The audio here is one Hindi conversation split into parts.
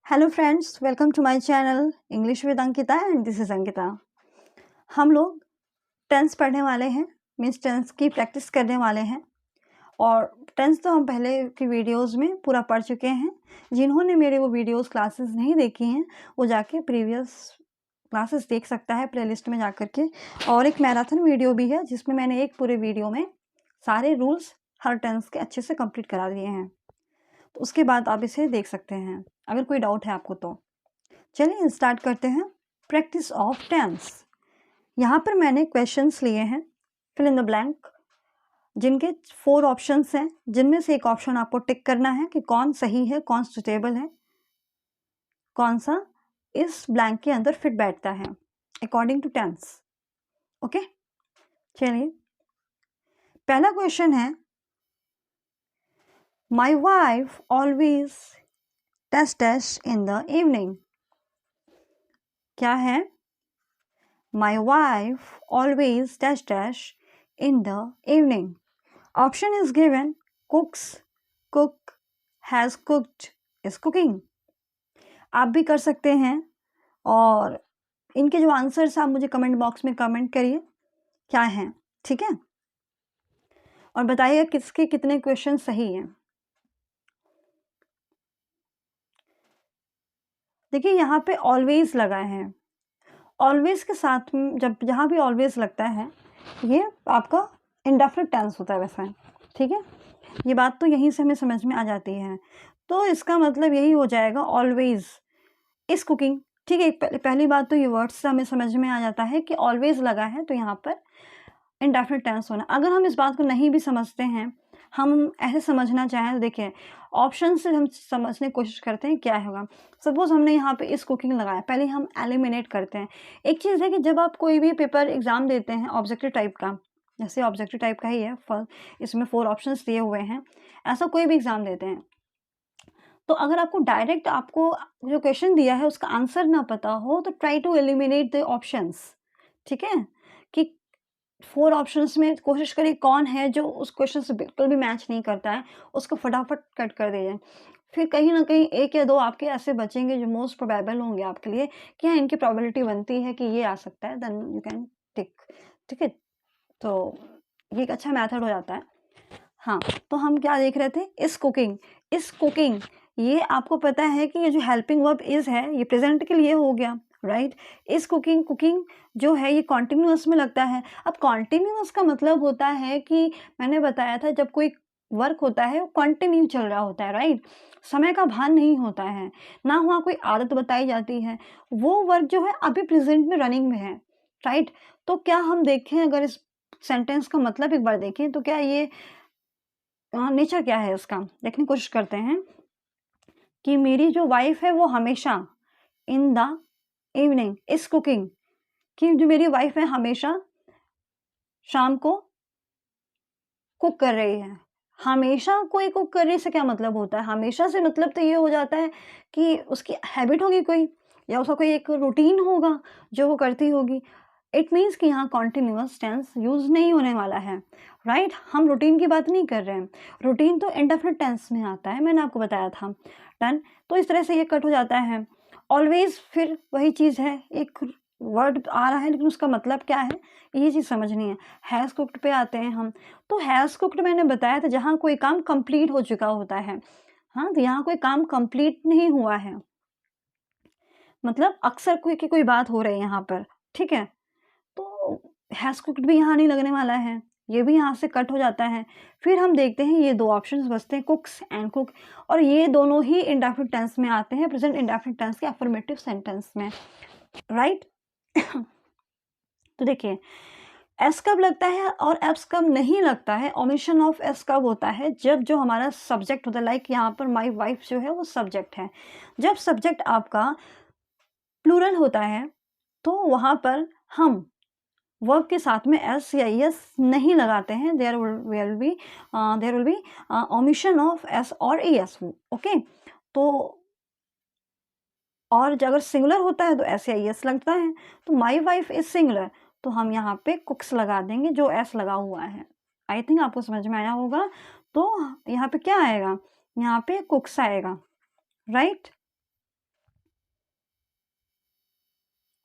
Hello friends, welcome to my channel English with Ankita and this is Ankita. हम लोग टेंस पढ़ने वाले हैं, मीन्स टेंस की प्रैक्टिस करने वाले हैं। और टेंस तो हम पहले की वीडियोस में पूरा पढ़ चुके हैं। जिन्होंने मेरे वो वीडियोस क्लासेस नहीं देखी हैं वो जाके प्रीवियस क्लासेस देख सकता है प्लेलिस्ट में जा कर के। और एक मैराथन वीडियो भी है जिसमें मैंने एक पूरे वीडियो में सारे रूल्स हर टेंस के अच्छे से कंप्लीट करा दिए हैं, तो उसके बाद आप इसे देख सकते हैं अगर कोई डाउट है आपको तो। चलिए स्टार्ट करते हैं प्रैक्टिस ऑफ टेंस। यहाँ पर मैंने क्वेश्चंस लिए हैं, फिल इन द ब्लैंक, जिनके 4 ऑप्शंस हैं, जिनमें से एक ऑप्शन आपको टिक करना है कि कौन सही है, कौन सुटेबल है, कौन सा इस ब्लैंक के अंदर फिट बैठता है अकॉर्डिंग टू टेंस। ओके, चलिए पहला क्वेश्चन है, my wife always test test in the evening. क्या है? My wife always dash dash in the evening. Option is given: cooks, cook, has cooked, is cooking. आप भी कर सकते हैं और इनके जो आंसर्स आप मुझे कमेंट बॉक्स में कमेंट करिए क्या हैं, ठीक है? और बताइए किसके कितने क्वेश्चन सही हैं। देखिए यहाँ पे ऑलवेज लगा है, ऑलवेज के साथ जब जहाँ भी ऑलवेज लगता है ये आपका इंडेफिनिट टेंस होता है वैसे, ठीक है? ये बात तो यहीं से हमें समझ में आ जाती है। तो इसका मतलब यही हो जाएगा ऑलवेज इज कुकिंग, ठीक है? पहली बात तो ये वर्ड्स से हमें समझ में आ जाता है कि ऑलवेज लगा है तो यहाँ पर इंडेफिनिट टेंस होना। अगर हम इस बात को नहीं भी समझते हैं, हम ऐसे समझना चाहें तो देखिए ऑप्शन से हम समझने की कोशिश करते हैं क्या होगा। सपोज हमने यहाँ पे इस कुकिंग लगाया, पहले हम एलिमिनेट करते हैं। एक चीज़ है कि जब आप कोई भी पेपर एग्जाम देते हैं ऑब्जेक्टिव टाइप का, जैसे ऑब्जेक्टिव टाइप का ही है, इसमें 4 ऑप्शंस दिए हुए हैं, ऐसा कोई भी एग्जाम देते हैं तो अगर आपको डायरेक्ट आपको जो क्वेश्चन दिया है उसका आंसर ना पता हो तो try to eliminate the options, ठीक है? कि 4 ऑप्शंस में कोशिश करिए कौन है जो उस क्वेश्चन से बिल्कुल भी मैच नहीं करता है, उसको फटाफट कट कर दीजिए। फिर कहीं ना कहीं 1 या 2 आपके ऐसे बचेंगे जो मोस्ट प्रोबेबल होंगे आपके लिए कि हाँ इनकी प्रोबेबिलिटी बनती है कि ये आ सकता है, देन यू कैन टिक, ठीक है? तो ये एक अच्छा मेथड हो जाता है। हाँ, तो हम क्या देख रहे थे? इस कुकिंग ये आपको पता है कि ये जो हेल्पिंग वर्ब इज़ है ये प्रेजेंट के लिए हो गया, राइट? इस कुकिंग जो है ये कॉन्टिन्यूअस में लगता है। अब कॉन्टिन्यूअस का मतलब होता है कि मैंने बताया था जब कोई वर्क होता है वो कंटिन्यू चल रहा होता है, राइट? समय का भान नहीं होता है, ना वहाँ कोई आदत बताई जाती है, वो वर्क जो है अभी प्रेजेंट में रनिंग में है, राइट? तो क्या हम देखें, अगर इस सेंटेंस का मतलब एक बार देखें तो क्या ये नेचर क्या है इसका देखने की कोशिश करते हैं कि मेरी जो वाइफ है वो हमेशा इन द इवनिंग इज कुकिंग, कि जो मेरी वाइफ है हमेशा शाम को कुक कर रही है। हमेशा कोई कुक कर रही से क्या मतलब होता है? हमेशा से मतलब तो ये हो जाता है कि उसकी हैबिट होगी कोई, या उसका कोई एक रूटीन होगा जो वो करती होगी। इट मीन्स कि यहाँ कॉन्टिन्यूअस टेंस यूज नहीं होने वाला है, राइट? हम रूटीन की बात नहीं कर रहे हैं, रूटीन तो इंडेफिनिट टेंस में आता है, मैंने आपको बताया था। डन। तो इस तरह से ये कट हो जाता है। ऑलवेज फिर वही चीज़ है, एक वर्ड आ रहा है लेकिन उसका मतलब क्या है ये चीज़ समझनी है। हैज़ कुक्ड पे आते हैं हम, तो हैज़ कुक्ड मैंने बताया था जहाँ कोई काम कंप्लीट हो चुका होता है। हाँ, तो यहाँ कोई काम कंप्लीट नहीं हुआ है, मतलब अक्सर कोई की कोई बात हो रही है यहाँ पर, ठीक है? तो हैज़ कुक्ड भी यहाँ नहीं लगने वाला है, ये भी यहाँ से कट हो जाता है। फिर हम देखते हैं ये 2 ऑप्शंस बचते हैं, कुक्स एंड कुक, और ये दोनों ही इंडेफिनिट टेंस में आते हैं, प्रेजेंट इंडेफिनिट टेंस के अफर्मेटिव सेंटेंस में, राइट? तो देखिए एस कब लगता है और एप्स कब नहीं लगता है। ओमिशन ऑफ एस कब होता है? जब जो हमारा सब्जेक्ट होता है, लाइक यहाँ पर माई वाइफ जो है वो सब्जेक्ट है। जब सब्जेक्ट आपका प्लूरल होता है तो वहाँ पर हम वर्ब के साथ में एस या एस नहीं लगाते हैं। There will be omission of S और एस, ओके? तो और अगर सिंगुलर होता है तो एस या एस लगता है। तो माई वाइफ इज सिंगुलर, तो हम यहाँ पे कुक्स लगा देंगे जो एस लगा हुआ है। आई थिंक आपको समझ में आया होगा। तो यहाँ पे क्या आएगा? यहाँ पे कुक्स आएगा, राइट?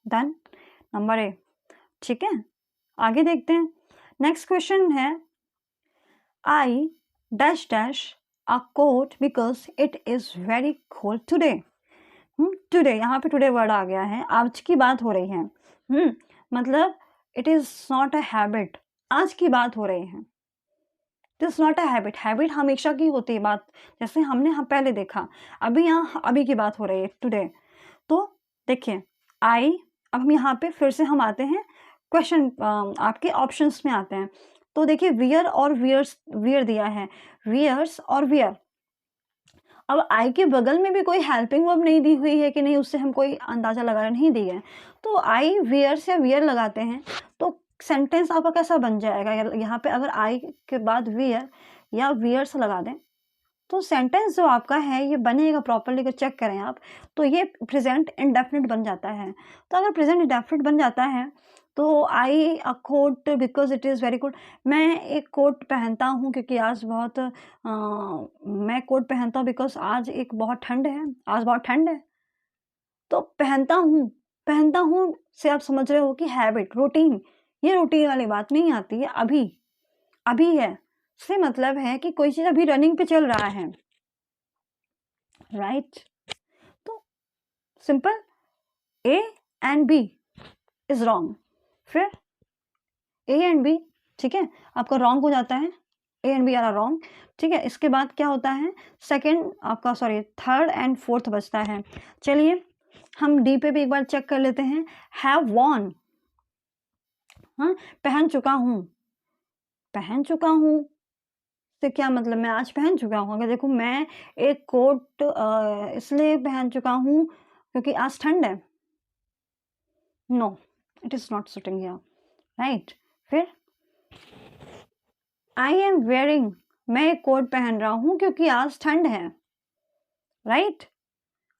Done, number A. ठीक है, आगे देखते हैं। नेक्स्ट क्वेश्चन है I dash dash a coat because it is very cold today. Today, यहाँ पे टुडे वर्ड आ गया है, आज की बात हो रही है। मतलब it is not a habit, आज की बात हो रही है। It is not a habit, habit हमेशा की होती है बात, जैसे हमने हम पहले देखा। अभी यहाँ अभी की बात हो रही है, टुडे। तो देखिए आई, अब हम यहाँ पे फिर से हम आते हैं क्वेश्चन, आपके ऑप्शंस में आते हैं। तो देखिए वियर और वियर्स, वियर दिया है, वियर्स और वियर। अब आई के बगल में भी कोई हेल्पिंग वर्ब नहीं दी हुई है कि नहीं, उससे हम कोई अंदाजा लगा नहीं दी है। तो आई वियर्स या वियर लगाते हैं तो सेंटेंस आपका कैसा बन जाएगा। यहाँ पे अगर आई के बाद वियर या वियर्स लगा दें तो सेंटेंस जो आपका है ये बनेगा प्रॉपरली, अगर चेक करें आप तो ये प्रेजेंट इंडेफिनिट बन जाता है। तो अगर प्रेजेंट इंडेफिनिट बन जाता है तो I a coat because it is very good, मैं एक कोट पहनता हूँ क्योंकि आज बहुत मैं कोट पहनता हूँ बिकॉज आज एक बहुत ठंड है, आज बहुत ठंड है। तो पहनता हूँ से आप समझ रहे हो कि हैबिट, रूटीन, ये रूटीन वाली बात नहीं आती है। अभी अभी है से मतलब है कि कोई चीज़ अभी रनिंग पे चल रहा है, राइट। तो simple A and B is wrong, फिर ए एंड बी, ठीक है, आपका रॉन्ग हो जाता है, A and B are wrong. ठीक है, इसके बाद क्या होता है, सेकंड आपका सॉरी थर्ड एंड फोर्थ बचता है। चलिए हम डी पे भी एक बार चेक कर लेते हैं। हैव वॉन, हाँ पहन चुका हूँ, पहन चुका हूँ से क्या मतलब, मैं आज पहन चुका हूँ। अगर देखो मैं एक कोट इसलिए पहन चुका हूँ क्योंकि आज ठंड है, no it is not suiting here, right. फिर आई एम वेयरिंग, मैं एक कोट पहन रहा हूँ क्योंकि आज ठंड है, right.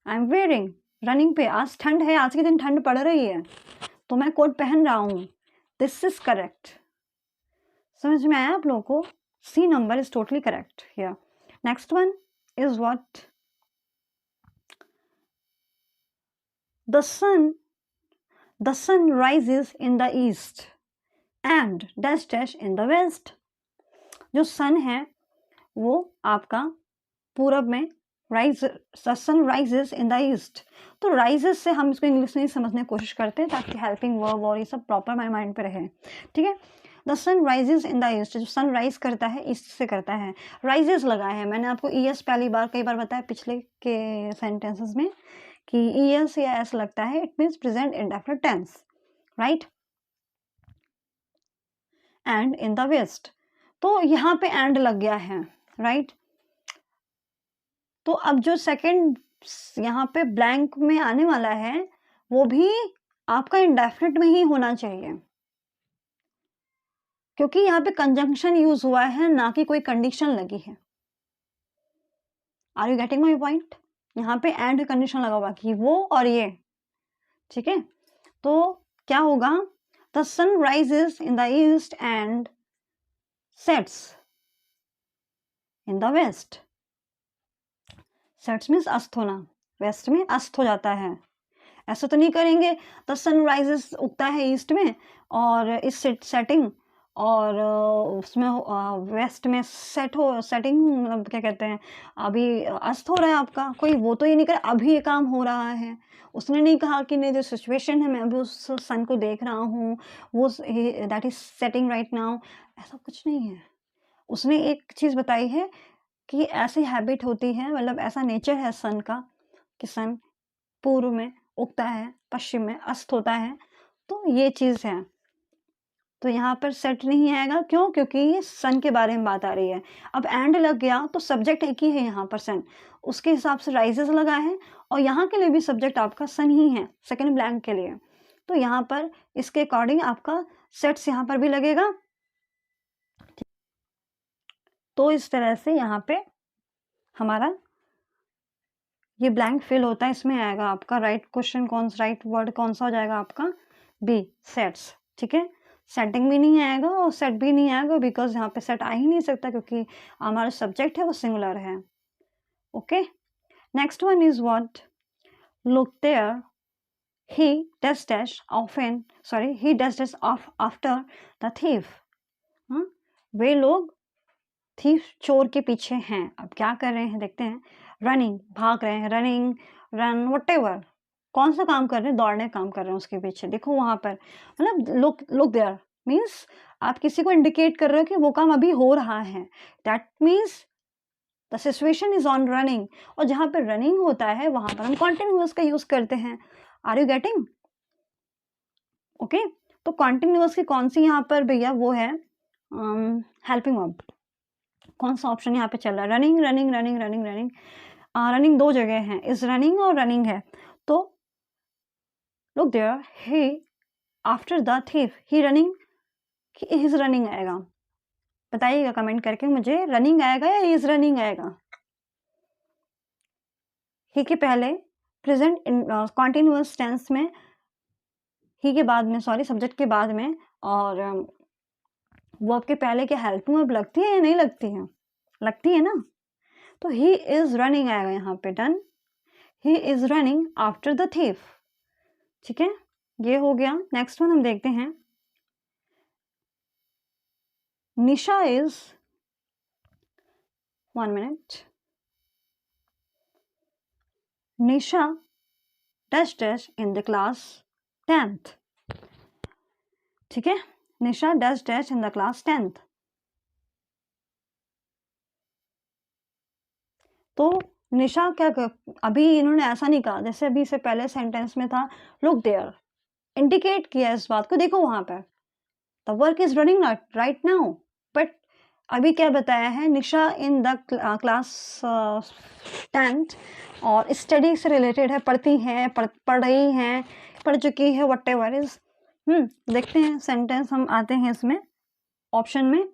I am wearing, running पे, आज ठंड है, आज के दिन ठंड पड़ रही है तो मैं कोट पहन रहा हूँ। दिस इज करेक्ट, समझ में आया आप लोगों को। C number is totally correct here. Next one is what, the sun rises in the east and dash dash in the west. जो सन है वो आपका पूरब में, rise, sun rises in the east. तो राइजेस से हम इसको इंग्लिश में ही समझने की कोशिश करते हैं ताकि हेल्पिंग वर्ब और ये सब प्रॉपर माई माइंड पे रहे। ठीक है, the sun rises in the east, जो सन राइज करता है ईस्ट से करता है, राइजेस लगा है। मैंने आपको ईएस पहली बार कई बार बताया पिछले के सेंटेंसेस में कि ईएस या एस लगता है, it means present indefinite tense, right. And in the west, तो यहाँ पे एंड लग गया है, राइट। तो अब जो सेकंड यहाँ पे ब्लैंक में आने वाला है वो भी आपका इंडेफिनिट में ही होना चाहिए क्योंकि यहाँ पे कंजंक्शन यूज हुआ है, ना कि कोई कंडीशन लगी है। Are you getting my point. यहाँ पे एंड कंडीशन लगा हुआ कि वो और ये, ठीक है। तो क्या होगा, the sun rises in the east and sets in the west. Sets means अस्त होना, वेस्ट में अस्त हो जाता है। ऐसा तो नहीं करेंगे द सन राइजेस उगता है ईस्ट में और इस सेटिंग और उसमें वेस्ट में सेटिंग, मतलब क्या कहते हैं, अभी अस्त हो रहा है आपका, कोई वो तो ये नहीं करे अभी ये काम हो रहा है। उसने नहीं कहा कि नहीं जो सिचुएशन है मैं अभी उस सन को देख रहा हूँ, वो that is setting right now, ऐसा कुछ नहीं है। उसने एक चीज़ बताई है कि ऐसी हैबिट होती है, मतलब ऐसा नेचर है सन का कि सन पूर्व में उगता है, पश्चिम में अस्त होता है, तो ये चीज़ है। तो यहाँ पर सेट नहीं आएगा, क्यों, क्योंकि ये सन के बारे में बात आ रही है। अब एंड लग गया तो सब्जेक्ट एक ही है यहाँ पर सन, उसके हिसाब से राइजेस लगा है और यहाँ के लिए भी सब्जेक्ट आपका सन ही है सेकंड ब्लैंक के लिए। तो यहाँ पर इसके अकॉर्डिंग आपका सेट्स यहाँ पर भी लगेगा। तो इस तरह से यहाँ पे हमारा ये ब्लैंक फिल होता है, इसमें आएगा आपका राइट क्वेश्चन कौन सा, राइट वर्ड कौन सा हो जाएगा आपका, बी, सेट्स। ठीक है, सेटिंग भी नहीं आएगा और सेट भी नहीं आएगा बिकॉज यहाँ पे सेट आ ही नहीं सकता क्योंकि हमारा सब्जेक्ट है वो सिंगुलर है। Okay, next one is what, look there he does dash often, sorry, he does dash off after the thief. वे लोग थीफ चोर के पीछे हैं. अब क्या कर रहे हैं देखते हैं. रनिंग, भाग रहे हैं, रनिंग, रन, व्हाटएवर, कौन सा काम कर रहे हैं, दौड़ने काम कर रहे हैं उसके पीछे. देखो वहां पर मतलब लुक देयर मीन्स आप किसी को इंडिकेट कर रहे हो कि वो काम अभी हो रहा है. That means the situation is on running. और जहां पर रनिंग होता है वहां पर हम कॉन्टिन्यूअस का यूज करते हैं. Are you getting? ओके, तो कॉन्टिन्यूअस की कौन सी यहाँ पर भैया वो है हेल्पिंग वर्ब. कौन सा ऑप्शन यहाँ पे चल रहा है? Running, running, running, running, running. Running दो जगह है, इज रनिंग और रनिंग है. तो look there, he after the thief, he running कि इज रनिंग आएगा? बताइएगा कमेंट करके मुझे, रनिंग आएगा या इज रनिंग आएगा? ही के पहले प्रेजेंट कॉन्टिन्यूअस टेंस में, ही के बाद में, सॉरी सब्जेक्ट के बाद में, और वर्ब के पहले क्या हेल्पिंग वर्ब लगती है या नहीं लगती है? लगती है ना. तो ही इज रनिंग आएगा यहाँ पे. Done. He is running after the thief. ठीक है, ये हो गया. नेक्स्ट वन हम देखते हैं. Nisha is, 1 minute, Nisha dash dash in the class 10th. ठीक है, Nisha dash dash in the class 10th. तो निशा क्या कर, अभी इन्होंने ऐसा नहीं कहा जैसे अभी से पहले सेंटेंस में था लुक देयर, इंडिकेट किया इस बात को, देखो वहां पर the work is running right now. But अभी क्या बताया है, निशा इन द क्लास 10th, और स्टडी से रिलेटेड है, पढ़ती हैं, पढ़ रही हैं, पढ़ चुकी है, वट एवर इज. देखते हैं सेंटेंस हम आते हैं इसमें ऑप्शन में.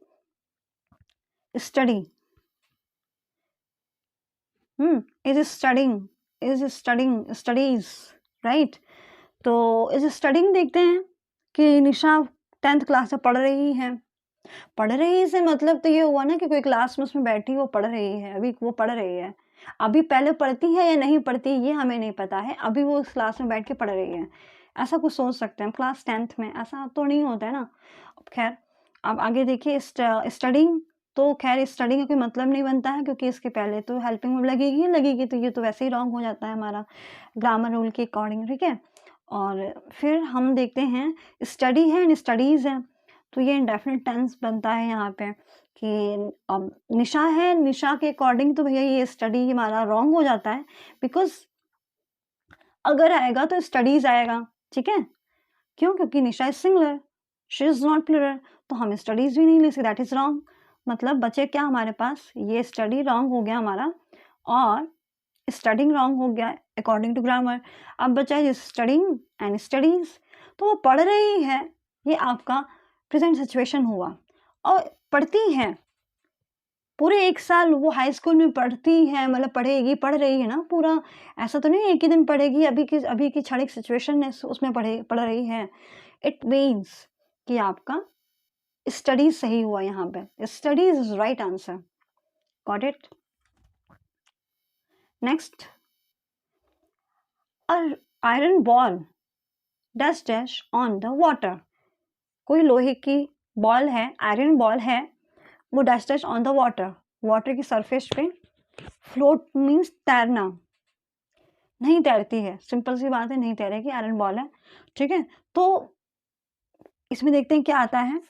Study, is studying, studies, right. तो इज स्टडिंग देखते हैं कि निशा 10th क्लास में पढ़ रही है. पढ़ रही से मतलब तो ये हुआ ना कि कोई क्लास में उसमें बैठी वो पढ़ रही है, अभी वो पढ़ रही है. अभी पहले पढ़ती है या नहीं पढ़ती ये हमें नहीं पता है, अभी वो उस क्लास में बैठ के पढ़ रही है, ऐसा कुछ सोच सकते हैं. क्लास 10th में ऐसा तो नहीं होता है ना. खैर अब आगे देखिए. स्टडिंग, तो खैर स्टडिंग का कोई मतलब नहीं बनता है क्योंकि इसके पहले तो हेल्पिंग वर्ब लगेगी, तो ये तो वैसे ही रॉन्ग हो जाता है हमारा ग्रामर रूल के अकॉर्डिंग. ठीक है, और फिर हम देखते हैं स्टडी है एंड स्टडीज है, तो ये इंडेफिनिट टेंस बनता है यहाँ पे कि अब निशा है, निशा के अकॉर्डिंग तो भैया ये स्टडी हमारा रॉन्ग हो जाता है, बिकॉज अगर आएगा तो स्टडीज आएगा. ठीक है, क्यों? क्योंकि Nisha is singular, she is not plural, तो हम स्टडीज भी नहीं ले सकते. That is wrong. मतलब बचे क्या हमारे पास, ये स्टडी रॉन्ग हो गया हमारा और स्टडिंग रॉन्ग हो गया अकॉर्डिंग टू ग्रामर. अब बचा है स्टडिंग एंड स्टडीज, तो वो पढ़ रही है, ये आपका प्रेजेंट सिचुएशन हुआ. और पढ़ती है, पूरे 1 साल वो हाई स्कूल में पढ़ती है, मतलब पढ़ेगी, पढ़ रही है ना पूरा, ऐसा तो नहीं एक ही दिन पढ़ेगी. अभी की क्षणिक सिचुएशन है उसमें पढ़ रही है. इट मीन्स कि आपका स्टडीज सही हुआ यहाँ पे. Studies is right answer. Got it. Next, iron ball dash dash on the water. कोई लोहे की बॉल है, आयरन बॉल है, वो dash dash on the water, water की सरफेस पे. फ्लोट मीन्स तैरना, नहीं तैरती है, सिंपल सी बात है, नहीं तैरेगी, आयरन बॉल है. ठीक है, तो इसमें देखते हैं क्या आता है.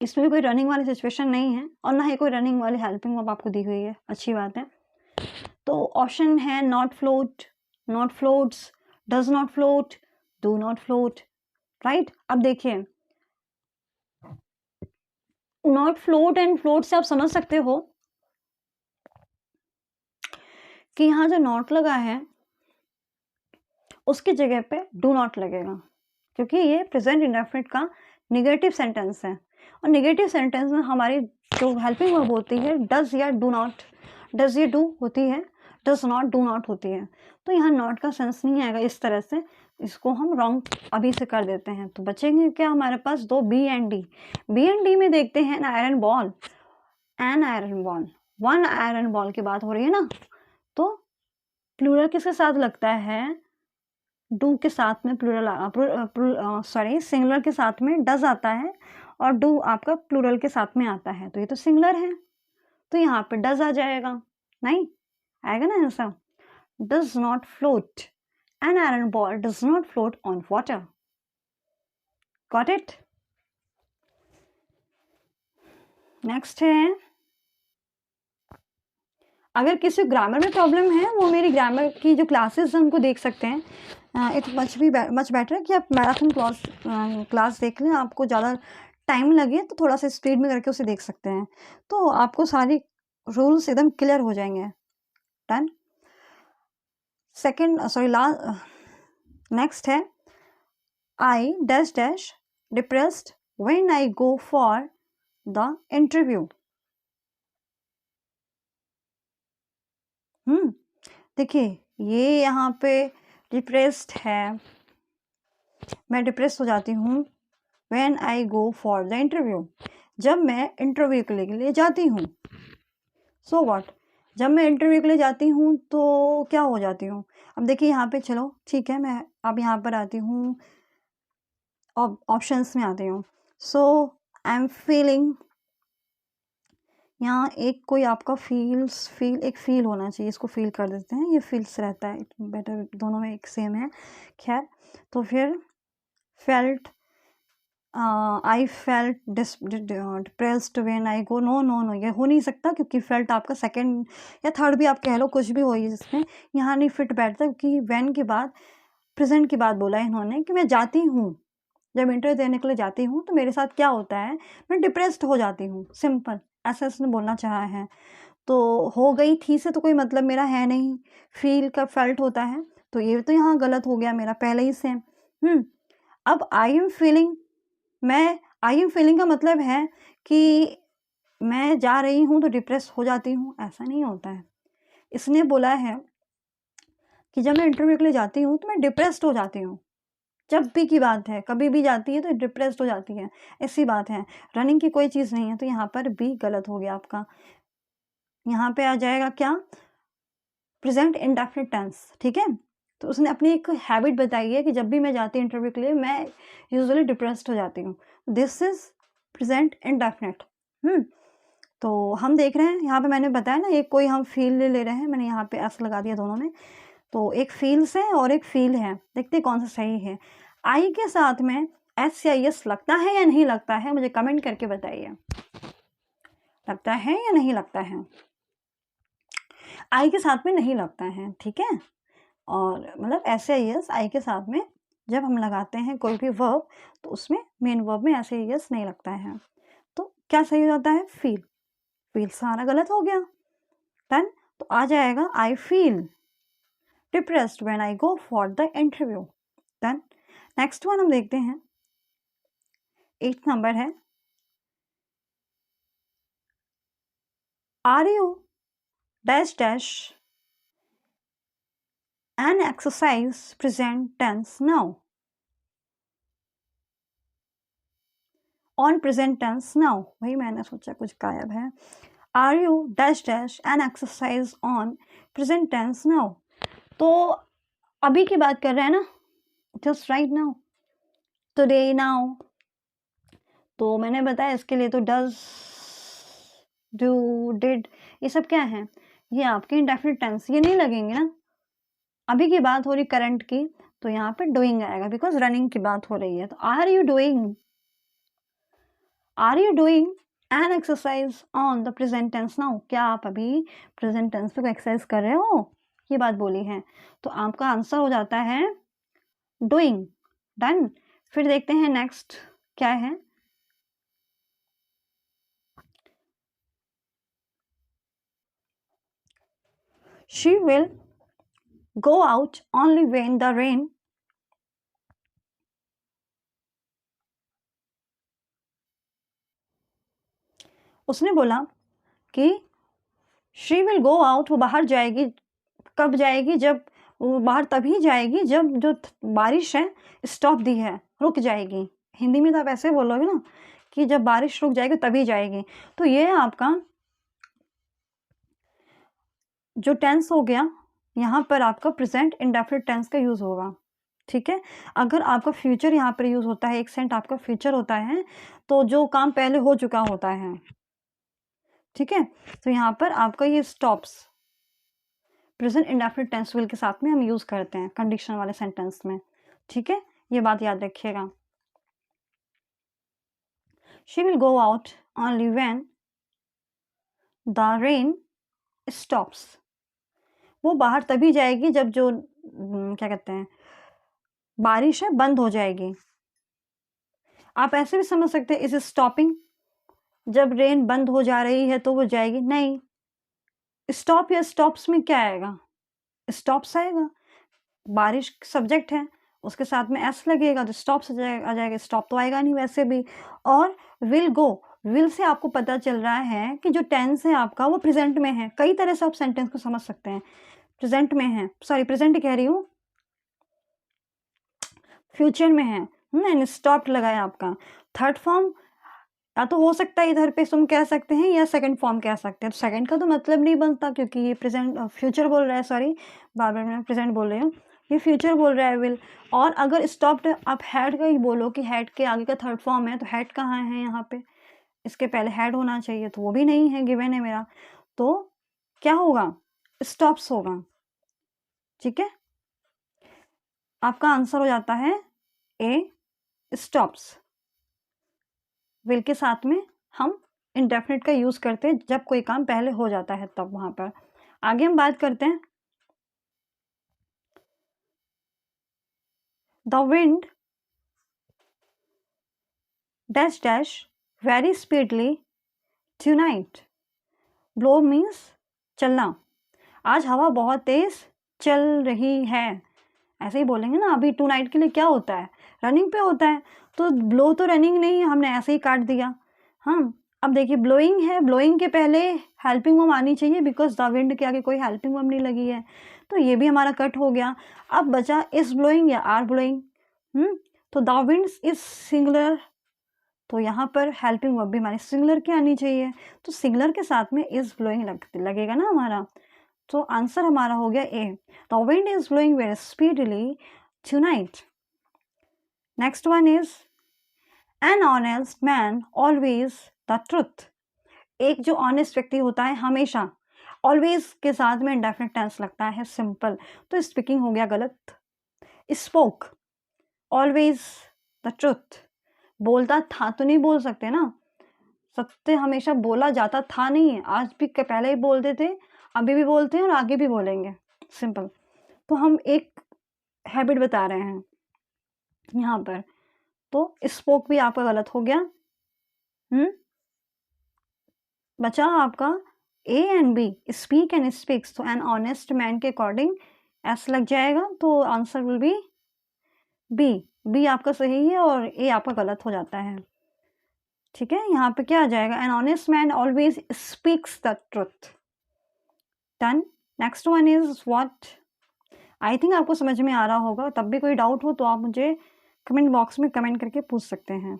इसमें भी कोई रनिंग वाली सिचुएशन नहीं है और ना ही कोई रनिंग वाली हेल्पिंग वर्ब आपको दी हुई है, अच्छी बात है. तो ऑप्शन है not float, not floats, does not float, do not float, right. अब देखिए नॉट फ्लोट एंड फ्लोट से आप समझ सकते हो कि यहाँ जो नॉट लगा है उसकी जगह पे डू नॉट लगेगा, क्योंकि ये प्रेजेंट इंडेफिनिट का नेगेटिव सेंटेंस है. और नेगेटिव सेंटेंस में हमारी जो हेल्पिंग वर्ब होती है डज या डू नॉट, डज या डू होती है, डज नॉट डू नॉट होती है. तो यहाँ नॉट का सेंस नहीं आएगा इस तरह से, इसको हम रॉन्ग अभी से कर देते हैं. तो बचेंगे क्या हमारे पास दो, B and D. B and D में देखते हैं iron ball, an iron ball, one iron ball की बात हो रही है ना, तो प्लूरल किसके साथ लगता है, डू के साथ में प्लूरल सिंगुलर के साथ में डज आता है और डू आपका प्लूरल के साथ में आता है, तो ये तो सिंगुलर है, तो यहाँ पे डज आ जाएगा, नहीं आएगा ना ऐसा। Does not float, N iron ball does not float on water. Got it. Next है, अगर किसी ग्रामर में प्रॉब्लम है वो मेरी ग्रामर की जो क्लासेस हैं उनको देख सकते हैं। इट मच बेटर है कि आप मैराथन क्लास देख लें, आपको ज़्यादा टाइम लगे तो थोड़ा सा स्पीड में करके उसे देख सकते हैं, तो आपको सारी रूल्स एकदम क्लियर हो जाएंगे। डन। नेक्स्ट है, I dash dash depressed when I go for the interview. देखिए ये यहाँ पे डिप्रेस्ड है, मैं डिप्रेस हो जाती हूँ when I go for the interview, जब मैं इंटरव्यू के लिए जाती हूँ। सो व्हाट, जब मैं इंटरव्यू के लिए जाती हूँ तो क्या हो जाती हूँ। अब देखिए यहाँ पे, चलो ठीक है, मैं अब यहाँ पर आती हूँ, ऑप्शंस में आती हूँ। सो आई एम फीलिंग, यहाँ एक कोई आपका एक फील होना चाहिए, इसको फील कर देते हैं, ये फील्स रहता है, बेटर दोनों में एक सेम है। खैर, तो फिर felt, I felt depressed when I go, no ये हो नहीं सकता, क्योंकि फेल्ट आपका सेकंड या थर्ड भी आप कह लो, कुछ भी हो इसमें, यहाँ नहीं फिट बैठता, क्योंकि व्हेन के बाद प्रेजेंट की बात बोला है इन्होंने कि मैं जाती हूँ, जब इंटरव्यू देने के लिए जाती हूँ तो मेरे साथ क्या होता है, मैं डिप्रेस्ड हो जाती हूँ, सिंपल ऐसा इसने बोलना चाहा है। तो हो गई थी से तो कोई मतलब मेरा है नहीं, फील का फेल्ट होता है, तो ये तो यहाँ गलत हो गया मेरा पहले ही से। अब I am feeling, I am feeling का मतलब है कि मैं जा रही हूँ तो डिप्रेस हो जाती हूँ, ऐसा नहीं होता है। इसने बोला है कि जब मैं इंटरव्यू के लिए जाती हूँ तो मैं डिप्रेस्ड हो जाती हूँ, जब भी की बात है, कभी भी जाती है तो डिप्रेस्ड हो जाती है, ऐसी बात है, रनिंग की कोई चीज़ नहीं है, तो यहाँ पर भी गलत हो गया आपका। यहाँ पे आ जाएगा क्या, प्रेजेंट इंडेफिनिट टेंस, ठीक है। तो उसने अपनी एक हैबिट बताई है कि जब भी मैं जाती हूँ इंटरव्यू के लिए मैं यूजुअली डिप्रेस्ड हो जाती हूँ, दिस इज प्रेजेंट इंडेफिनिट। तो हम देख रहे हैं यहाँ पे, मैंने बताया ना, एक कोई हम फील ले रहे हैं, मैंने यहाँ पे एस लगा दिया दोनों में, तो एक फील्स है और एक फील है, देखते हैं कौन सा सही है। आई के साथ में एस या यस लगता है या नहीं लगता है, मुझे कमेंट करके बताइए, लगता है या नहीं लगता है। आई के साथ में नहीं लगता है, ठीक है, और मतलब ऐसे यस आई के साथ में जब हम लगाते हैं कोई भी वर्ब तो उसमें मेन वर्ब में ऐसे यस नहीं लगता है, तो क्या सही हो जाता है, फील सारा गलत हो गया। देन तो आ जाएगा I feel depressed when I go for the interview. Then next one हम देखते हैं, 8th नंबर है, are you dash dash an exercise present tense now, on present tense now, वही मैंने सोचा कुछ गायब है। Are you dash dash an exercise on present tense now, तो अभी की बात कर रहे हैं ना, just right now, today, now, तो मैंने बताया इसके लिए तो डज, डू, डिड, ये सब क्या है, ये आपके इंडेफिनिट टेंस, ये नहीं लगेंगे ना। अभी की बात हो रही करंट की, तो यहाँ पे डूइंग आएगा, बिकॉज रनिंग की बात हो रही है। तो are you doing an exercise on the present tense now, क्या आप अभी प्रेजेंट टेंस पे कोई एक्सरसाइज कर रहे हो, ये बात बोली है, तो आपका आंसर हो जाता है डूइंग। डन। फिर देखते हैं नेक्स्ट क्या है, she will go out only when the rain, उसने बोला कि शी विल गो आउट, वो बाहर जाएगी, कब जाएगी, जब वो बाहर तभी जाएगी जब जो बारिश है स्टॉप दी है, रुक जाएगी। हिंदी में तो आप ऐसे बोलोगे ना कि जब बारिश रुक जाएगी तभी जाएगी, तो ये आपका जो टेंस हो गया, यहाँ पर आपका प्रेजेंट इंडेफिनिट टेंस का यूज होगा, ठीक है। अगर आपका फ्यूचर यहाँ पर यूज़ होता है, एक सेंट आपका फ्यूचर होता है, तो जो काम पहले हो चुका होता है, ठीक है। तो यहाँ पर आपका ये stops present indefinite tense will के साथ में हम यूज़ करते हैं कंडीशन वाले सेंटेंस में, ठीक है। ये बात याद रखिएगा। She will go out only when the rain stops. वो बाहर तभी जाएगी जब जो क्या कहते हैं, बारिश है बंद हो जाएगी। आप ऐसे भी समझ सकते हैं इज स्टॉपिंग, जब रेन बंद हो जा रही है तो वो जाएगी नहीं। स्टॉप या स्टॉप्स में क्या आएगा, स्टॉप्स आएगा, बारिश सब्जेक्ट है, उसके साथ में एस लगेगा तो स्टॉप्स आ जाएगा, स्टॉप तो आएगा नहीं वैसे भी। और विल गो, विल से आपको पता चल रहा है कि जो टेंस है आपका वो प्रेजेंट में है। कई तरह से आप सेंटेंस को समझ सकते हैं, प्रेजेंट में है, सॉरी प्रेजेंट कह रही हूँ, फ्यूचर में है, एंड स्टॉप लगाया आपका। थर्ड फॉर्म या तो हो सकता है इधर पे तुम कह सकते हैं या सेकंड फॉर्म कह सकते हैं। तो सेकंड का तो मतलब नहीं बनता क्योंकि ये प्रेजेंट फ्यूचर बोल रहा है, सॉरी बार बार मैं प्रेजेंट बोल रही हूँ, ये फ्यूचर बोल रहा है विल। और अगर स्टॉप्ड आप हैड का ही बोलो कि हैड के आगे का थर्ड फॉर्म है, तो हैड कहाँ है यहाँ पे, इसके पहले हैड होना चाहिए, तो वो भी नहीं है, गिवन है मेरा, तो क्या होगा, स्टॉप्स होगा, ठीक है। आपका आंसर हो जाता है ए स्टॉप्स। विल के साथ में हम इंडेफिनिट का यूज करते हैं जब कोई काम पहले हो जाता है तब। वहां पर आगे हम बात करते हैं, the wind dash dash very speedly tonight. Blow means चलना, आज हवा बहुत तेज चल रही है, ऐसे ही बोलेंगे ना। अभी टू नाइट के लिए क्या होता है, रनिंग पे होता है, तो ब्लो तो रनिंग नहीं, हमने ऐसे ही काट दिया। हाँ, अब देखिए ब्लोइंग है, ब्लोइंग के पहले हेल्पिंग वर्ब आनी चाहिए बिकॉज द विंड के आगे कोई हेल्पिंग वर्ब नहीं लगी है, तो ये भी हमारा कट हो गया। अब बचा इज ब्लोइंग या आर ब्लोइंग। तो द विंड इज सिंगुलर, तो यहाँ पर हेल्पिंग वर्ब भी हमारी सिंगुलर की आनी चाहिए, तो सिंगुलर के साथ में इज ब्लोइंग लगेगा ना हमारा। तो आंसर हमारा हो गया A, the wind is blowing very speedly tonight. Next one is an honest man always the truth. एक जो ऑनेस्ट व्यक्ति होता है हमेशा, ऑलवेज के साथ में इंडेफिनिट टेंस लगता है, सिंपल, तो स्पीकिंग हो गया गलत। स्पोक ऑलवेज द ट्रुथ, बोलता था तो नहीं बोल सकते ना, सत्य हमेशा बोला जाता था नहीं है, आज भी पहले ही बोलते थे, अभी भी बोलते हैं और आगे भी बोलेंगे, सिंपल। तो हम एक हैबिट बता रहे हैं यहाँ पर, तो स्पोक भी आपका गलत हो गया। बचा आपका A and B, speak and speaks, तो एन ऑनेस्ट मैन के अकॉर्डिंग एस लग जाएगा, तो answer will be B. B आपका सही है और ए आपका गलत हो जाता है, ठीक है। यहाँ पे क्या आ जाएगा, N honest man always speaks the truth. Done. Next one is what. I think आपको समझ में आ रहा होगा, तब भी कोई डाउट हो तो आप मुझे कमेंट बॉक्स में कमेंट करके पूछ सकते हैं,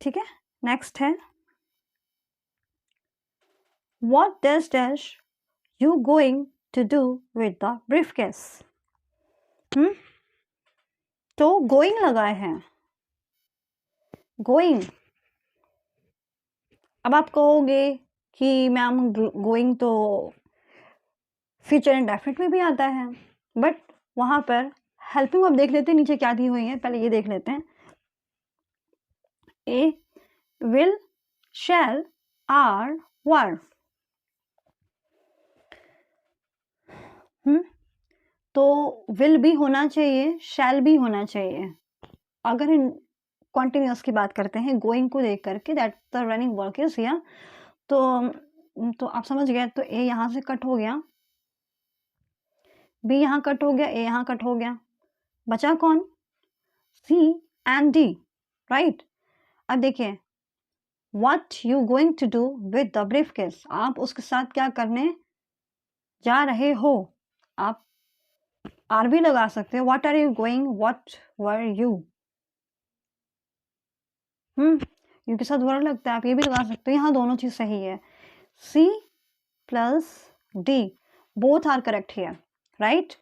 ठीक है। नेक्स्ट है What does dash you going to do with the briefcase? तो going लगाए हैं, going। अब आप कहोगे कि मैम going तो फ्यूचर इंडेफिनिट में भी आता है, बट वहां पर हेल्पिंग वर्ब देख लेते हैं नीचे क्या दी हुई है, पहले ये देख लेते हैं। ए विल शैल आर वर, तो विल भी होना चाहिए, शैल भी होना चाहिए। अगर इन कॉन्टिन्यूस की बात करते हैं गोइंग को देख करके, that the running work is here, तो आप समझ गए, तो ए यहाँ से कट हो गया, बी यहाँ कट हो गया, ए यहाँ कट हो गया, बचा कौन, सी एंड डी, राइट। अब देखिए what you going to do with the briefcase, आप उसके साथ क्या करने जा रहे हो, आप आर भी लगा सकते हो, what are you going, what were you, you के साथ वर लगता है, आप ये भी लगा सकते हो, यहाँ दोनों चीज सही है। C plus D both are correct here, right.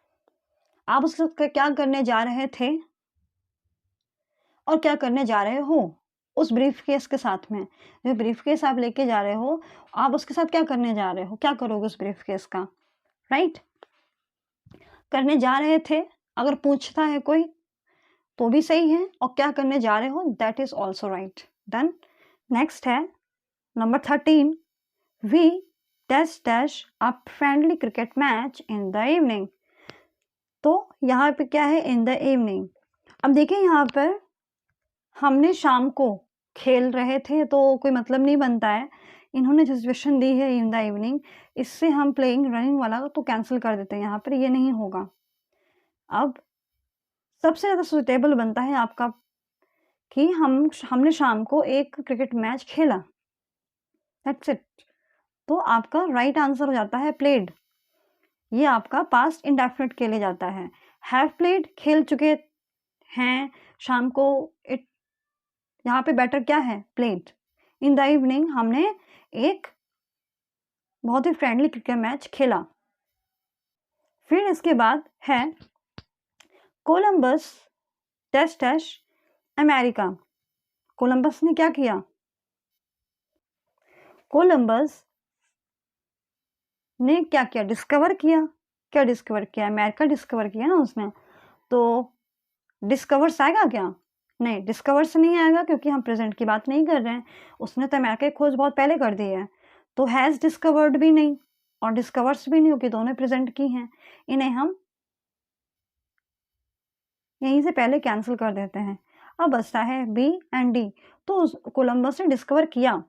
आप उसके साथ क्या करने जा रहे थे और क्या करने जा रहे हो उस ब्रीफ केस के साथ में। जो ब्रीफ केस आप लेके जा रहे हो, आप उसके साथ क्या करने जा रहे हो, क्या करोगे उस ब्रीफ केस का, राइट। करने जा रहे थे अगर पूछता है कोई तो भी सही है, और क्या करने जा रहे हो that is also right. Done. Next है number 13, we dash dash a friendly cricket match in the evening. तो यहाँ पे क्या है, इन द इवनिंग। अब देखिए यहाँ पर हमने शाम को खेल रहे थे तो कोई मतलब नहीं बनता है, इन्होंने जो सिचुएशन दी है इन द इवनिंग, इससे हम प्लेइंग रनिंग वाला तो कैंसिल कर देते हैं, यहाँ पर ये नहीं होगा। अब सबसे ज़्यादा सुटेबल बनता है आपका कि हमने शाम को एक क्रिकेट मैच खेला, दैट्स इट। तो आपका राइट आंसर हो जाता है प्लेड। ये आपका पास्ट इंडेफिनिट के लिए जाता है। हैव प्लेड, खेल चुके हैं शाम को, इट यहाँ पे बेटर क्या है, प्लेड। इन द इवनिंग हमने एक बहुत ही फ्रेंडली क्रिकेट मैच खेला। फिर इसके बाद है Columbus dash dash America. Columbus ने क्या किया, कोलंबस ने क्या किया, डिस्कवर किया। क्या डिस्कवर किया, अमेरिका डिस्कवर किया ना उसने, तो डिस्कवर्स आएगा क्या, नहीं, डिस्कवर्स नहीं आएगा क्योंकि हम प्रेजेंट की बात नहीं कर रहे हैं। उसने तो अमेरिका की खोज बहुत पहले कर दी है, तो हैज़ डिस्कवर्ड भी नहीं और डिस्कवर्स भी नहीं, क्योंकि दोनों प्रेजेंट की हैं। इन्हें हम यहीं से पहले कैंसिल कर देते हैं। अब बचता है बी एंड डी। तो कोलंबस ने डिस्कवर किया,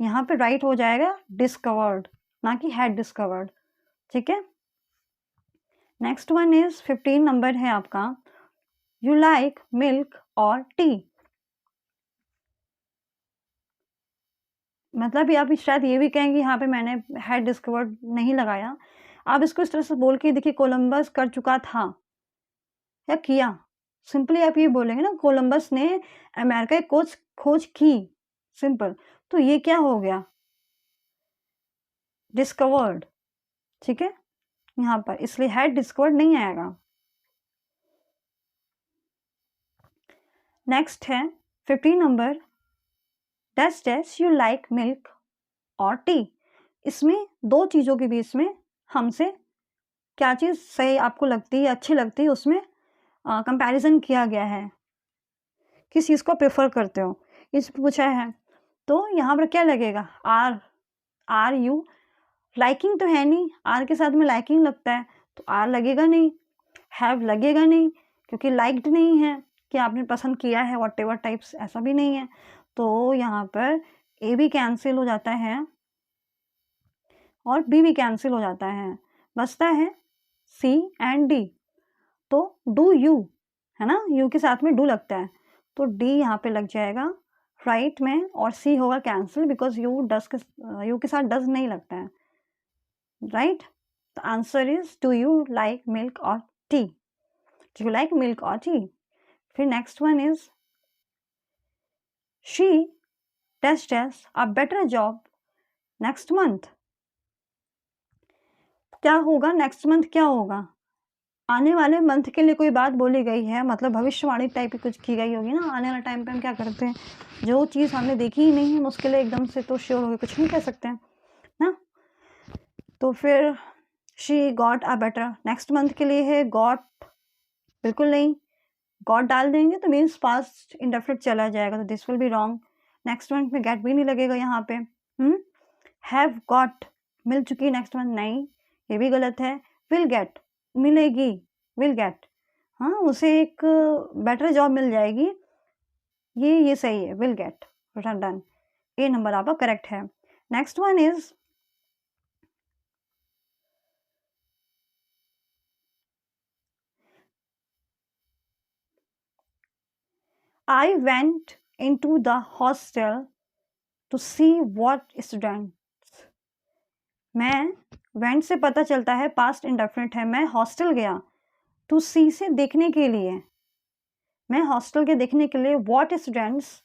यहाँ पे राइट हो जाएगा डिस्कवर्ड, ना कि हैड डिस्कवर्ड। ठीक है। नेक्स्ट वन इज 15 नंबर है आपका, you like milk or T. मतलब आप शायद ये भी कहेंगे यहाँ पे मैंने हैड डिस्कवर्ड नहीं लगाया। आप इसको इस तरह से बोल के देखिए, कोलंबस कर चुका था या किया, सिंपली आप ये बोलेंगे ना, कोलंबस ने अमेरिका की खोज की, सिंपल। तो ये क्या हो गया, डिस्कवर्ड। ठीक है यहाँ पर, इसलिए हैड डिस्कवर्ड नहीं आएगा। नेक्स्ट है 15 number, dash dash you like milk or T. इसमें दो चीज़ों के बीच में हमसे क्या चीज़ सही आपको लगती है, अच्छी लगती है, उसमें कंपैरिजन किया गया है, किस चीज़ को प्रेफर करते हो, इस पूछा है। तो यहाँ पर क्या लगेगा, आर यू लाइकिंग तो है नहीं, आर के साथ में लाइकिंग लगता है तो आर लगेगा नहीं, हैव लगेगा नहीं क्योंकि लाइक्ड नहीं है कि आपने पसंद किया है, वॉट एवर टाइप्स, ऐसा भी नहीं है। तो यहाँ पर ए भी कैंसिल हो जाता है और बी भी कैंसिल हो जाता है, बचता है सी एंड डी। तो डू यू है ना, यू के साथ में डू लगता है तो डी यहाँ पे लग जाएगा राइट में, और सी होगा कैंसिल बिकॉज यू के साथ डज नहीं लगता है, right. The answer is do you like milk or tea, do you like milk or tea. फिर next one is she dash dash a better job next month. क्या होगा, नेक्स्ट मंथ क्या होगा, आने वाले मंथ के लिए कोई बात बोली गई है, मतलब भविष्यवाणी टाइप की कुछ की गई होगी ना। आने वाले टाइम पे हम क्या करते हैं, जो चीज़ हमने देखी ही नहीं है उसके लिए एकदम से तो श्योर होकर कुछ नहीं कह सकते हैं ना। तो फिर she got a better, next month के लिए है गॉट, बिल्कुल नहीं, गॉट डाल देंगे तो मीन्स पास्ट इंडेफिनिट चला जाएगा, तो this will be wrong. Next month में गेट भी नहीं लगेगा यहाँ पे। हैव गॉट, मिल चुकी नेक्स्ट मंथ, नहीं, ये भी गलत है। विल गेट, मिलेगी, विल गेट, हाँ उसे एक बेटर जॉब मिल जाएगी, ये सही है, will get, done. A number आपका करेक्ट है। Next one is I went into the hostel to see what students। मैं went से पता चलता है पास्ट इंडेफिनिट है, मैं हॉस्टल गया, टू सी से देखने के लिए, मैं हॉस्टल के देखने के लिए, व्हाट स्टूडेंट्स,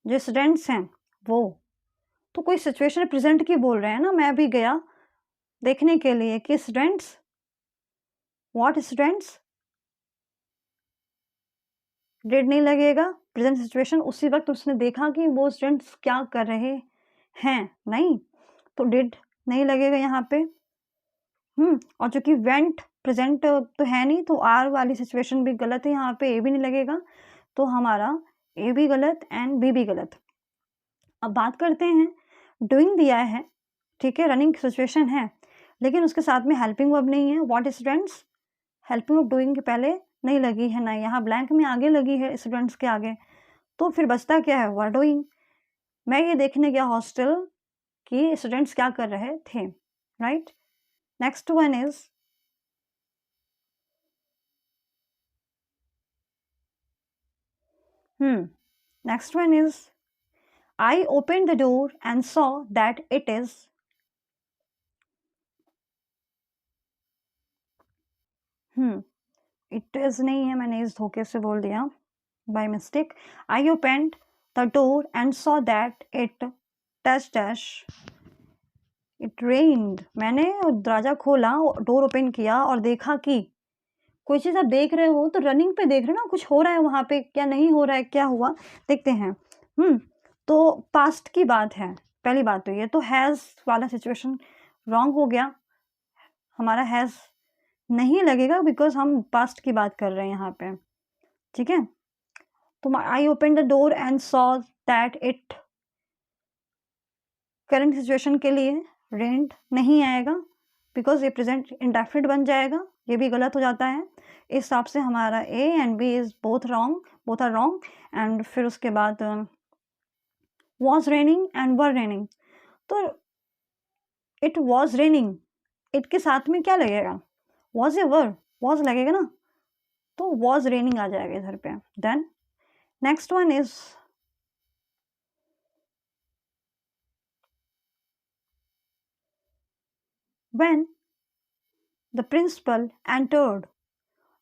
जो स्टूडेंट्स हैं वो, तो कोई सिचुएशन प्रेजेंट की बोल रहे हैं ना, मैं भी गया देखने के लिए कि स्टूडेंट्स व्हाट स्टूडेंट्स, डिड नहीं लगेगा, प्रेजेंट सिचुएशन उसी वक्त उसने देखा कि वो स्टूडेंट्स क्या कर रहे हैं, नहीं, तो डिड नहीं लगेगा यहाँ पे। और चूंकि वेंट प्रेजेंट तो है नहीं, तो आर वाली सिचुएशन भी गलत है, यहाँ पे ए भी नहीं लगेगा, तो हमारा ए भी गलत एंड बी भी गलत। अब बात करते हैं, डूइंग दिया है, ठीक है, रनिंग सिचुएशन है, लेकिन उसके साथ में हेल्पिंग वर्ब नहीं है। What students, helping verb doing के पहले नहीं लगी है, ना यहाँ ब्लैंक में आगे लगी है स्टूडेंट्स के आगे, तो फिर बचता क्या है, वर डूइंग। मैं ये देखने गया हॉस्टल कि स्टूडेंट्स क्या कर रहे थे, right. Next one is next one is I opened the door and saw that it is it is नहीं है, मैंने इस धोखे से बोल दिया by mistake. I opened the door and saw that it dash dash it rained. मैंने दरवाजा खोला, डोर ओपन किया और देखा कि कोई चीज़ आप देख रहे हो तो रनिंग पे देख रहे हो ना, कुछ हो रहा है वहाँ पे, क्या नहीं हो रहा है, क्या हुआ देखते हैं। तो पास्ट की बात है, पहली बात तो ये, तो हैज़ वाला सिचुएशन रॉन्ग हो गया, हमारा हैज़ नहीं लगेगा बिकॉज हम पास्ट की बात कर रहे हैं यहाँ पे, ठीक है। तो I open the door and saw that it, current situation के लिए रेंट नहीं आएगा बिकॉज ये प्रेजेंट इंडेफिनिट बन जाएगा, ये भी गलत हो जाता है। इस हिसाब से हमारा A and B is both wrong, both are wrong. And फिर उसके बाद was raining and were raining, तो इट वॉज रेनिंग, इट के साथ में क्या लगेगा, वॉज या वर, वॉज लगेगा ना, तो वॉज रेनिंग आ जाएगा इधर पे। Then next one is when the principal entered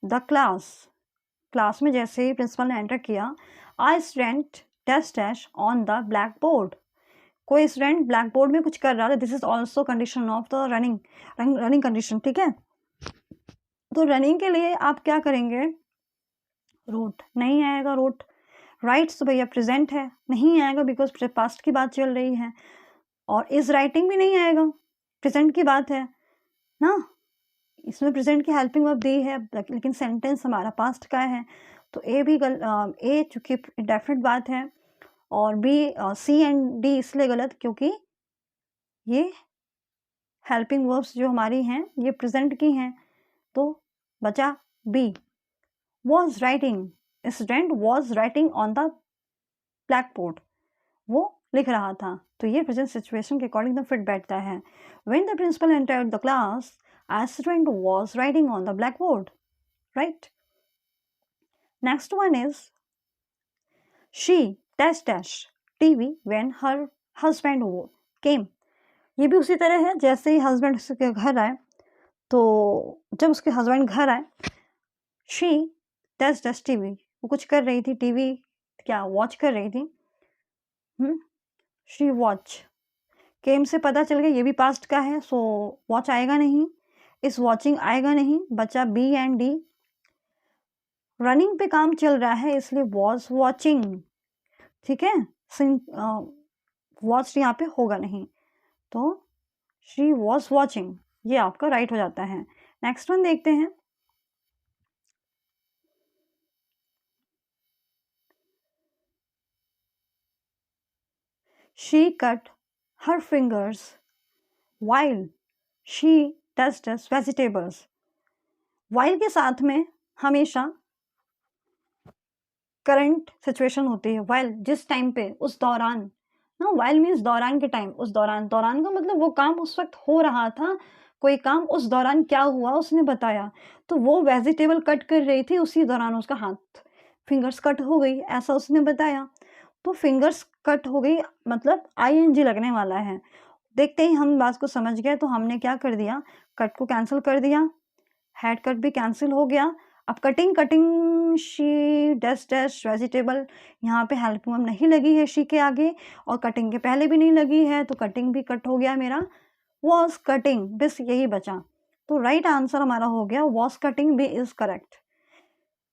the class, class में जैसे ही प्रिंसिपल ने एंटर किया, I student dash dash on the black board, कोई स्टूडेंट ब्लैक बोर्ड में कुछ कर रहा था, this is also condition of the running condition, ठीक है। तो रनिंग के लिए आप क्या करेंगे, रोट नहीं आएगा, रोट राइट्स तो भैया प्रेजेंट है, नहीं आएगा बिकॉज पास्ट की बात चल रही है, और इज राइटिंग भी नहीं आएगा, प्रेजेंट की बात है ना, इसमें प्रेजेंट की हेल्पिंग वर्ब दी है, लेकिन सेंटेंस हमारा पास्ट का है, तो ए भी ए चूंकि डेफिनेट बात है, और बी सी एंड डी इसलिए गलत क्योंकि ये हेल्पिंग वर्ब्स जो हमारी हैं ये प्रेजेंट की हैं, तो बचा B, was writing, student was writing on the black board, वो लिख रहा था, तो ये प्रेजेंट सिचुएशन के अकॉर्डिंग द फिट बैठता है। When the principal entered the class, a student was writing on the blackboard, right? Next one is she dash dash TV when her husband came. ये भी उसी तरह है, जैसे ही हस्बैंड उसके घर आए, तो जब उसके हस्बैंड घर आए, she dash dash TV, वो कुछ कर रही थी, टीवी क्या वॉच कर रही थी, she watch, केम से पता चल गया ये भी पास्ट का है, सो वॉच आएगा नहीं, इस वॉचिंग आएगा नहीं, बचा बी एंड डी, रनिंग पे काम चल रहा है इसलिए वॉज वॉचिंग, ठीक है, वॉच यहाँ पे होगा नहीं, तो शी वॉज वॉचिंग, ये आपका राइट हो जाता है। नेक्स्ट वन देखते हैं, she cut her fingers while she touched vegetables, while के साथ में हमेशा करंट सिचुएशन होती है, while जिस टाइम पे, उस दौरान ना, while मीन्स दौरान के टाइम, उस दौरान, दौरान का मतलब वो काम उस वक्त हो रहा था, कोई काम उस दौरान क्या हुआ उसने बताया, तो वो वेजिटेबल कट कर रही थी, उसी दौरान उसका हाथ फिंगर्स कट हो गई, ऐसा उसने बताया, तो फिंगर्स कट हो गई मतलब ING लगने वाला है। देखते ही हम बात को समझ गए, तो हमने क्या कर दिया, कट को कैंसिल कर दिया, हेड कट भी कैंसिल हो गया। अब cutting she dash dash vegetable, यहाँ पे हेल्पिंग वर्ब नहीं लगी है शी के आगे, और कटिंग के पहले भी नहीं लगी है, तो कटिंग भी कट हो गया मेरा, वॉज कटिंग, बस यही बचा। तो राइट आंसर हमारा हो गया was cutting B is correct.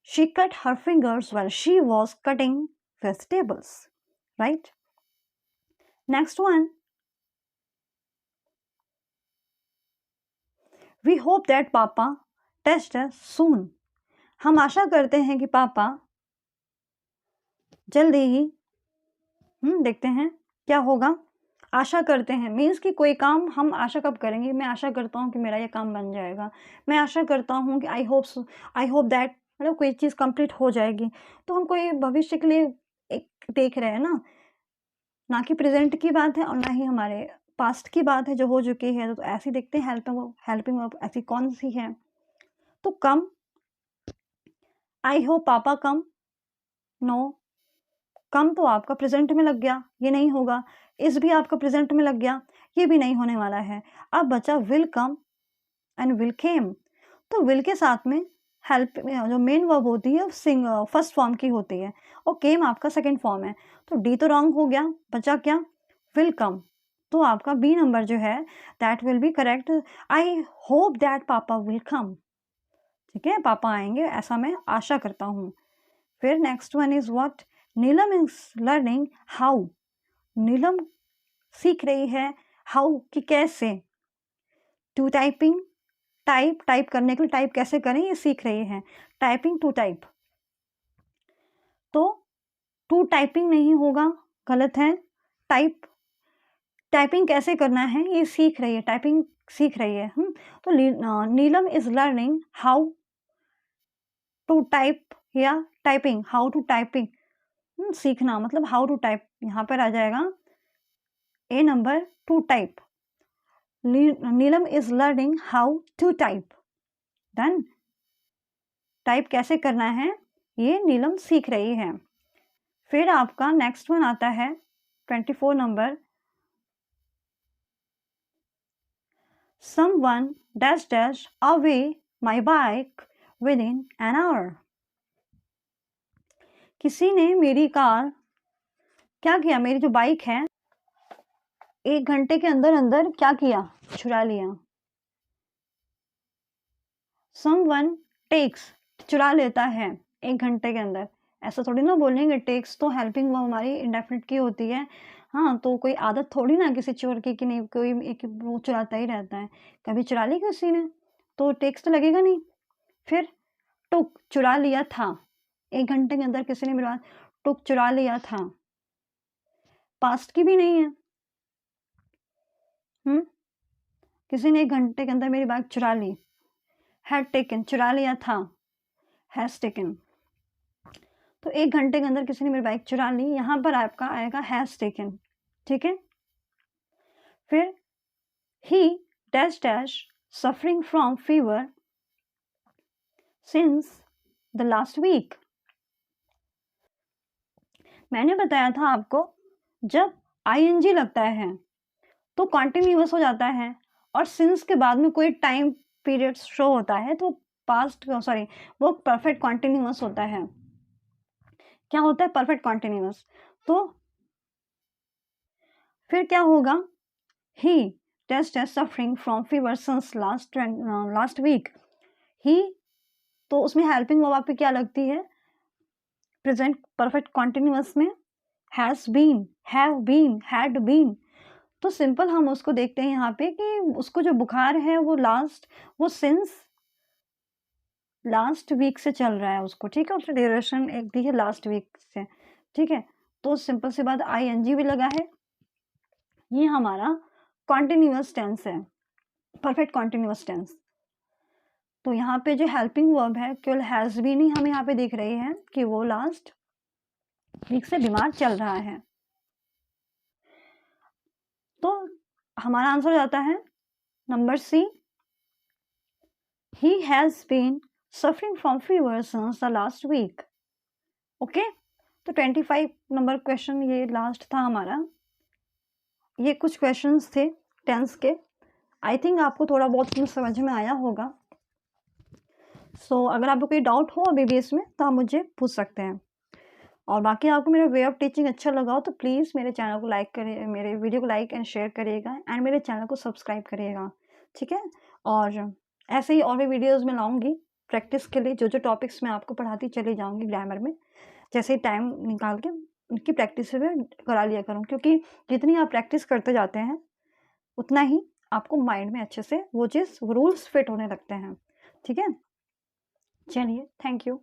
She cut her fingers well she was cutting vegetables. Right. Next one. We hope that पापा टेस्ट सून. हम आशा करते हैं कि पापा जल्दी ही देखते हैं क्या होगा. आशा करते हैं मीन्स कि कोई काम हम आशा कब करेंगे. मैं आशा करता हूँ कि मेरा ये काम बन जाएगा. मैं आशा करता हूँ कि आई होप दैट, मतलब कोई चीज़ कंप्लीट हो जाएगी. तो हम कोई भविष्य के लिए एक देख रहे हैं ना कि प्रेजेंट की बात है और ना ही हमारे पास्ट की बात है जो हो चुकी है. तो ऐसी देखते हैं हेल्पिंग वर्ब ऐसी कौन सी है. तो कम, आई होप पापा कम. नो, कम तो आपका प्रेजेंट में लग गया, ये नहीं होगा. इस भी आपका प्रेजेंट में लग गया, ये भी नहीं होने वाला है. अब बचा विल कम एंड विल केम. तो विल के साथ में हेल्प जो मेन वर्ब होती है फर्स्ट फॉर्म की होती है और केम आपका सेकंड फॉर्म है. तो डी तो रॉन्ग हो गया. बचा क्या? Will come. तो आपका बी नंबर जो है that will be correct. I hope that पापा विल कम. ठीक है, पापा आएंगे ऐसा मैं आशा करता हूँ. फिर next one is what. Neelam is learning how. Neelam सीख रही है हाउ कि कैसे. टू टाइपिंग, टाइप करने के लिए टाइप कैसे करें ये सीख रही है. Typing to type. तो टू टाइपिंग नहीं होगा, गलत है. टाइपिंग कैसे करना है ये सीख रही है. टाइपिंग सीख रही है. तो Neelam is learning how to type या टाइपिंग. हाउ टू टाइपिंग सीखना मतलब हाउ टू टाइप. यहाँ पर आ जाएगा A number two type. Neelam is learning how to type. Then type कैसे करना है ये नीलम सीख रही है. फिर आपका नेक्स्ट वन आता है 24 number. Someone dash away my bike within an hour. किसी ने मेरी कार क्या किया, मेरी जो बाइक है 1 घंटे के अंदर अंदर क्या किया, चुरा लिया. Someone takes, चुरा लेता है 1 घंटे के अंदर. ऐसा थोड़ी ना बोलेंगे. टेक्स तो हेल्पिंग वर्ब हमारी इंडेफिनिट की होती है. हाँ, तो कोई आदत थोड़ी ना किसी चोर की कि नहीं कोई एक वो चुराता ही रहता है. कभी चुरा ली किसी ने तो टेक्स तो लगेगा नहीं. फिर टुक, चुरा लिया था. 1 घंटे के अंदर किसी ने मेरे पास टुक चुरा लिया था. पास्ट की भी नहीं है. किसी ने 1 घंटे के अंदर मेरी बाइक चुरा ली. हैड टेकन, चुरा लिया था. Has taken. तो 1 घंटे के अंदर किसी ने मेरी बाइक चुरा ली. यहाँ पर आपका आएगा हैज टेकन. ठीक है. फिर he dash suffering from fever since the last week. मैंने बताया था आपको जब आईएनजी लगता है तो कॉन्टिन्यूअस हो जाता है और सिंस के बाद में कोई टाइम पीरियड शो होता है तो वो परफेक्ट कॉन्टिन्यूअस होता है. क्या होता है? Perfect continuous. तो फिर क्या होगा? He test suffering from fever since last week. He, तो उसमें हेल्पिंग वर्ब आपकी क्या लगती है? प्रेजेंट परफेक्ट कॉन्टिन्यूअस में has been, have been, had been. तो सिंपल हम उसको देखते हैं यहाँ पे कि उसको जो बुखार है वो सिंस लास्ट वीक से चल रहा है उसको. ठीक है. उसकी ड्यूरेशन एक दी है लास्ट वीक से. ठीक है. तो सिंपल सी बात आईएनजी भी लगा है. ये हमारा कॉन्टिन्यूअस टेंस है, परफेक्ट कॉन्टिन्यूअस टेंस. तो यहाँ पे जो हेल्पिंग वर्ब है केवल हैज बीन ही हम यहाँ पे देख रहे हैं कि वो लास्ट वीक से बीमार चल रहा है. तो हमारा आंसर हो जाता है number C. He has been suffering from fever since the last week. Okay. तो 25 नंबर क्वेश्चन ये लास्ट था हमारा. ये कुछ क्वेश्चंस थे टेंस के. आई थिंक आपको थोड़ा बहुत समझ में आया होगा. सो अगर आपको कोई डाउट हो अभी भी इसमें तो आप मुझे पूछ सकते हैं. और बाकी आपको मेरा वे ऑफ टीचिंग अच्छा लगा हो तो प्लीज़ मेरे चैनल को लाइक करिए, मेरे वीडियो को लाइक एंड शेयर करिएगा एंड मेरे चैनल को सब्सक्राइब करिएगा. ठीक है. और ऐसे ही और भी वीडियोज़ मैं लाऊँगी प्रैक्टिस के लिए, जो टॉपिक्स मैं आपको पढ़ाती चली जाऊँगी ग्रामर में, जैसे ही टाइम निकाल के उनकी प्रैक्टिस मैं करा लिया करूँ, क्योंकि जितनी आप प्रैक्टिस करते जाते हैं, उतना ही आपको माइंड में अच्छे से वो रूल्स फिट होने लगते हैं। ठीक है? चलिए, थैंक यू।